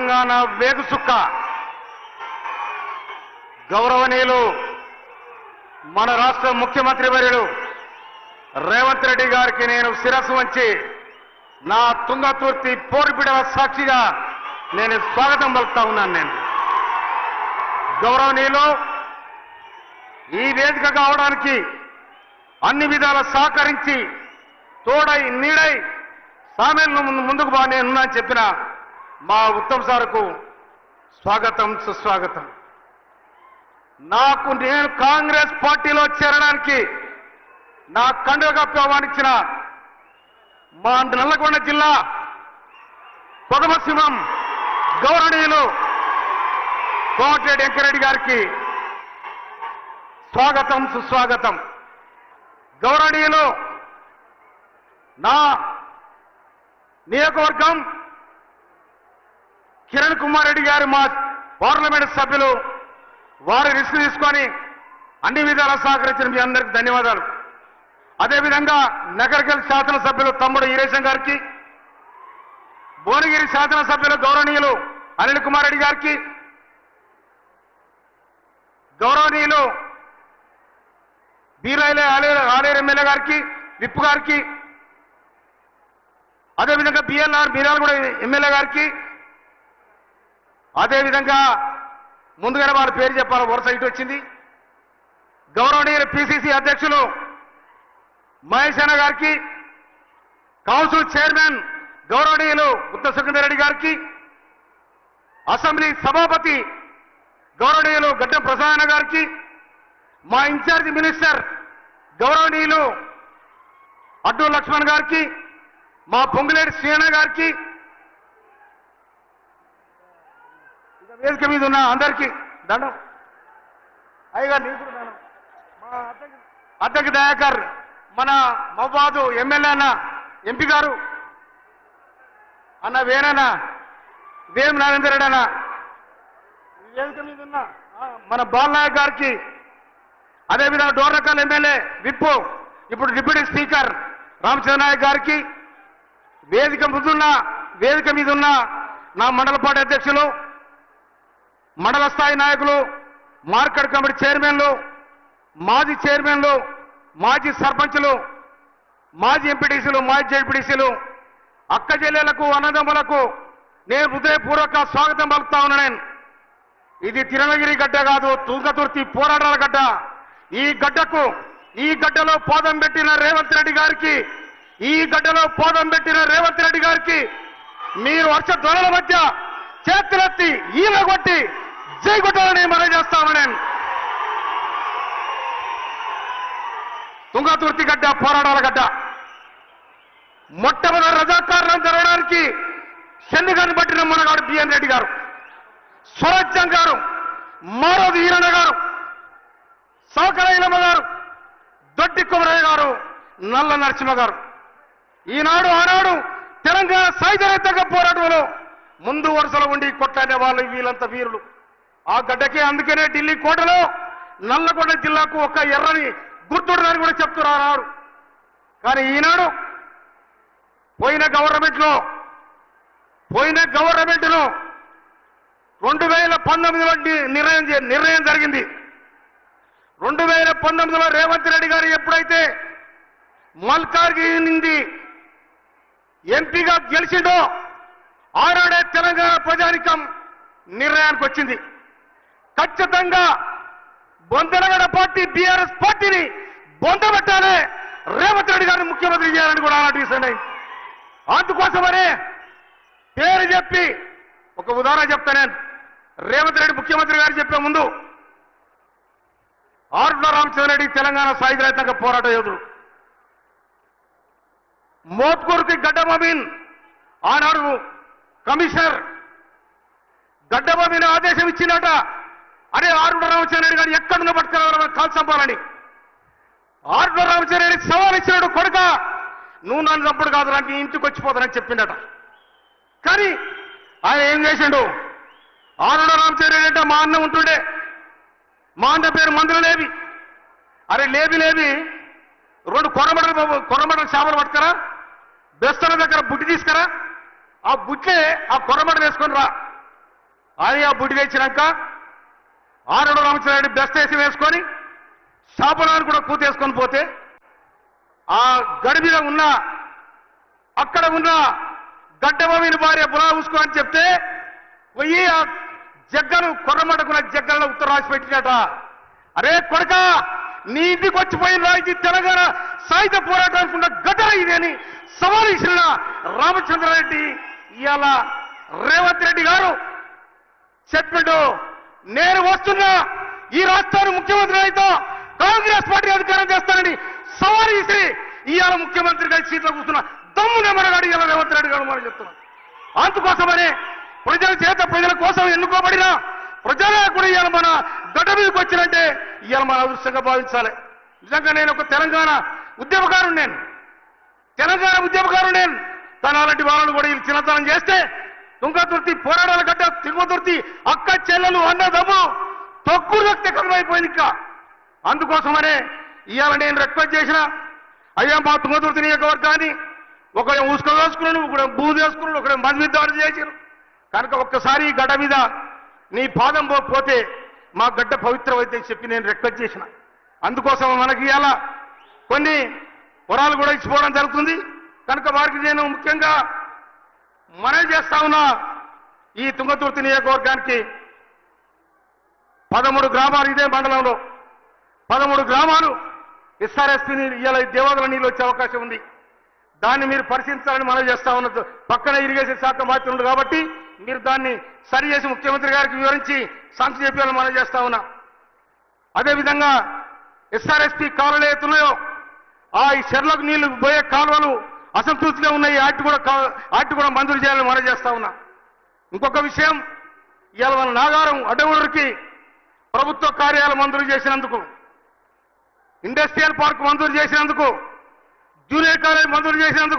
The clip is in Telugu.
తెలంగాణ వేగుసుక్క గౌరవనీయులు మన రాష్ట్ర ముఖ్యమంత్రి వర్యులు రేవంత్ రెడ్డి గారికి నేను శిరస్సు వంచి నా తుంగతుర్తి పోరుబిడల సాక్షిగా నేను స్వాగతం పలుకుతా ఉన్నాను. నేను గౌరవనీయులు ఈ వేదిక కావడానికి అన్ని విధాల సహకరించి తోడై నీడై సామేలను ముందుకు బాగా నేనున్నా అని చెప్పిన మా ఉత్తమ్ సార్కు స్వాగతం సుస్వాగతం. నేను కాంగ్రెస్ పార్టీలో చేరడానికి నా కండుగా ఆహ్వానించిన మా నల్లగొండ జిల్లా ప్రథమ సింహం గౌరవనీయులు కోమటిరెడ్డి వెంకరెడ్డి గారికి స్వాగతం సుస్వాగతం. గౌరవనీయులు నా నియోజకవర్గం కిరణ్ కుమార్ రెడ్డి గారు మా పార్లమెంట్ సభ్యులు వారు రిస్క్ తీసుకొని అన్ని విధాలా సహకరించిన మీ అందరికీ ధన్యవాదాలు. అదేవిధంగా నగరకల్ శాసనసభ్యులు తమ్ముడు ఈరేశం గారికి, భువనగిరి శాసనసభ్యులు గౌరవనీయులు అనిల్ కుమార్ రెడ్డి గారికి, గౌరవనీయులు బీరాయిలే ఆలేరు ఎమ్మెల్యే గారికి, విప్పు గారికి, అదేవిధంగా బిఎల్ఆర్ బీరాలగూడ ఎమ్మెల్యే గారికి, అదేవిధంగా ముందుగానే వాళ్ళ పేరు చెప్పాలి వరుస ఇటు వచ్చింది, గౌరవనీయులు పిసిసి అధ్యక్షులు మహేష్ అన్న గారికి, కౌన్సిల్ చైర్మన్ గౌరవనీయులు గుత్త సుఖేందర్ రెడ్డి గారికి, అసెంబ్లీ సభాపతి గౌరవనీయులు గడ్డం ప్రసాద్ గారికి, మా ఇన్ఛార్జి మినిస్టర్ గౌరవనీయులు అడ్డు లక్ష్మణ్ గారికి, మా పొంగులేటి శ్రీఅన్న గారికి, వేదిక మీద ఉన్న అందరికీ దండం. అయ్యగా నీకు దండం. మా అద్దెకి దయాకర్, మన మవ్వాదు ఎమ్మెల్యే అన్న, ఎంపీ గారు అన్న వేణన్న, వేం నరేందర్ రెడ్డి అన్న, వేదిక మీద ఉన్న మన బాలనాయక్ గారికి, అదేవిధంగా డోర్నకల్ ఎమ్మెల్యే విప్పు ఇప్పుడు డిప్యూటీ స్పీకర్ రామచంద్ర నాయక్ గారికి, వేదిక మీద ఉన్న నా మండల పార్టీ అధ్యక్షులు, మండల స్థాయి నాయకులు, మార్కెట్ కమిటీ చైర్మన్లు, మాజీ చైర్మన్లు, మాజీ సర్పంచులు, మాజీ ఎంపీటీసీలు, మాజీ జెడ్పీటీసీలు, అక్క చెల్లెలకు అన్నదమ్ములకు నేను హృదయపూర్వక స్వాగతం పలుకుతా ఉన్నాను. ఇది తిరుమలగిరి గడ్డ కాదు, తుంగతుర్తి పోరాటాల గడ్డ. ఈ గడ్డలో పాదం పెట్టిన రేవంత్ రెడ్డి గారికి, మీరు వర్ష ధ్వనుల మధ్య చేతులెత్తి ఈల కొట్టి జై కొట్టాలని మనం చేస్తాను. నేను తుంగతుర్తి గడ్డ పోరాటాల గడ్డ. మొట్టమొదటి రజాకారణం జరగడానికి చెన్నుగాని పట్టిన మనగాడు బిఎన్ రెడ్డి గారు, స్వరాజ్యం గారు, మారోది ఈరణ గారు, సౌకర్యమ్మ గారు, దొడ్డి కుమరయ్య గారు, నల్ల నరసింహ గారు. ఆనాడు తెలంగాణ సాయుధ పోరాటంలో ముందు వరుసలో ఉండి కొట్లాడే వాళ్ళు వీళ్ళంతా వీరులు. ఆ గడ్డకే అందుకనే ఢిల్లీ కోటలో నల్లగొండ జిల్లాకు ఒక ఎర్రని గుర్తుండదని కూడా చెప్తున్నారు. కానీ ఈనాడు పోయిన గవర్నమెంట్లో 2019లో నిర్ణయం జరిగింది. 2019లో రేవంత్ రెడ్డి గారు ఎప్పుడైతే మల్కాజ్గిరి నుండి ఎంపీగా గెలిచిండో ఆనాడే తెలంగాణ ప్రజానికం నిర్ణయానికి వచ్చింది. ఖచ్చితంగా బొందలగడ పార్టీ బీఆర్ఎస్ పార్టీని బొందబెట్టాలి, రేవంత్ రెడ్డి గారిని ముఖ్యమంత్రి చేయాలని కూడా ఆనాటి డిసైడ్. అందుకోసమనే పేరు చెప్పి ఒక ఉదాహరణ చెప్తాను. రేవంత్ రెడ్డి ముఖ్యమంత్రి గారు చెప్పే ముందు ఆరుట్ల రామచంద్రరెడ్డి తెలంగాణ సాయుధ రైతాంగ పోరాట యోధుడు, మోత్కూరుకి గడ్డమమీన్ ఆనాడు కమిషనర్ గడ్డమమీన్ ఆదేశం ఇచ్చినట, అరే ఆరుట్ల రామచంద్రరెడ్డి గారు ఎక్కడున్న పట్టుకురావాలని కాల్ చంపాలని. ఆరుట్ల రామచంద్రరెడ్డి సవాల్ ఇచ్చినాడు, కొడుక నువ్వు నన్ను చంపుడు కాదు, నాకు ఇంటికి వచ్చిపోతానని చెప్పిండట. కానీ ఆయన ఏం చేసిండు? ఆరుట్ల రామచంద్రరెడ్డి అంటే మా అన్న ఉంటుండే, మా అన్న పేరు మందుల లేవి. అరే లేవి 2 కొరమడలు చేపలు పట్టుకరా, బెస్తల దగ్గర బుట్టి తీసుకురా, ఆ బుట్లే ఆ కొరమడ వేసుకొని రా, ఆయా బుడి తెచ్చినాక ఆరుడు రామచంద్రారెడ్డి బెస్ట్ వేసి వేసుకొని శాపనాన్ని కూడా కూతేసుకొని పోతే ఆ గడి మీద ఉన్న అక్కడ ఉన్న గడ్డబావిని భార్య బులా ఊసుకో అని చెప్తే పోయి ఆ జగ్గను కొర్రమటకున్న జగ్గలను ఉత్తరం రాసి పెట్టినట. అరే కొడక, నీ ఇంటికి వచ్చిపోయిన ఇది తెలంగాణ సాయుధ పోరాటానికి ఉన్న గడ్డ ఇది అని సవాల్ ఇచ్చిన రామచంద్రారెడ్డి ఇవాళ రేవంత్ రెడ్డి గారు చెప్పాడు, నేను వస్తున్నా ఈ రాష్ట్రాన్ని ముఖ్యమంత్రి అయితే కాంగ్రెస్ పార్టీ అధికారం చేస్తానని సవాల్ ఇసి ఇవాళ ముఖ్యమంత్రిగా సీట్లో కూర్చున్న దమ్ము నెమ్మడగాడు ఇవాళ రేవంత్ రెడ్డి గారు మనం చెప్తున్నాం. అందుకోసమనే ప్రజల చేత ప్రజల కోసం ఎన్నుకోబడిన ప్రజలే కూడా ఇవాళ మన గడ్డ మీదకి వచ్చినంటే ఇవాళ మన అదృష్టంగా భావించాలి. నిజంగా నేను ఒక తెలంగాణ ఉద్యమకారుడు, తన అలాంటి వాళ్ళను కూడా వీళ్ళు చిన్నతనం చేస్తే తుంగతుర్తి పోరాటాల గడ్డ తిరుగుతుర్తి అక్క చెల్లెలు అన్నదమ్ము తక్కువ వ్యక్తి కనుమైపోయింది. ఇంకా అందుకోసమనే ఇవాళ నేను రిక్వెస్ట్ చేసిన, అయ్యా మా తుంగతుర్తి నియోజకవర్గాన్ని ఒకడే ఊసుక వేసుకున్నాను, ఒకడే బూది వేసుకున్నాను, ఒకడే మంది మీద దాడి చేశారు కనుక ఒక్కసారి ఈ గడ్డ మీద నీ పాదం పోతే మా గడ్డ పవిత్రమైతే చెప్పి నేను రిక్వెస్ట్ చేసిన. అందుకోసం మనకి ఇవాళ కొన్ని వరాలు కూడా ఇచ్చిపోవడం జరుగుతుంది కనుక వారికి నేను ముఖ్యంగా మనవి చేస్తా ఉన్నా. ఈ తుంగతుర్తి నియోజకవర్గానికి 13 గ్రామాలు, ఇదే మండలంలో 13 గ్రామాలు ఎస్ఆర్ఎస్పీ ఇవాళ దేవాదుల నీళ్ళు వచ్చే అవకాశం ఉంది. దాన్ని మీరు పరిశీలించాలని మనవి చేస్తా ఉన్నది. పక్కన ఇరిగేషన్ శాఖ మాత్రం ఉంది కాబట్టి మీరు దాన్ని సరి చేసి ముఖ్యమంత్రి గారికి వివరించి సాంక్షన్ చెప్పాలని మనవి చేస్తా ఉన్నా. అదేవిధంగా ఎస్ఆర్ఎస్పీ కాలువలు ఏతున్నాయో ఆ ఈ చెర్లకు నీళ్లు పోయే కాలువలు అసంతృప్తిగా ఉన్నాయి, వాటి కూడా మంజూరు చేయాలని మనం చేస్తా ఉన్నా. ఇంకొక విషయం, ఇవాళ మన నాగారం అడ్డగూడూరుకి ప్రభుత్వ కార్యాలయం మంజూరు చేసినందుకు, ఇండస్ట్రియల్ పార్క్ మంజూరు చేసినందుకు, జూనియర్ కాలేజ్ మంజూరు చేసినందుకు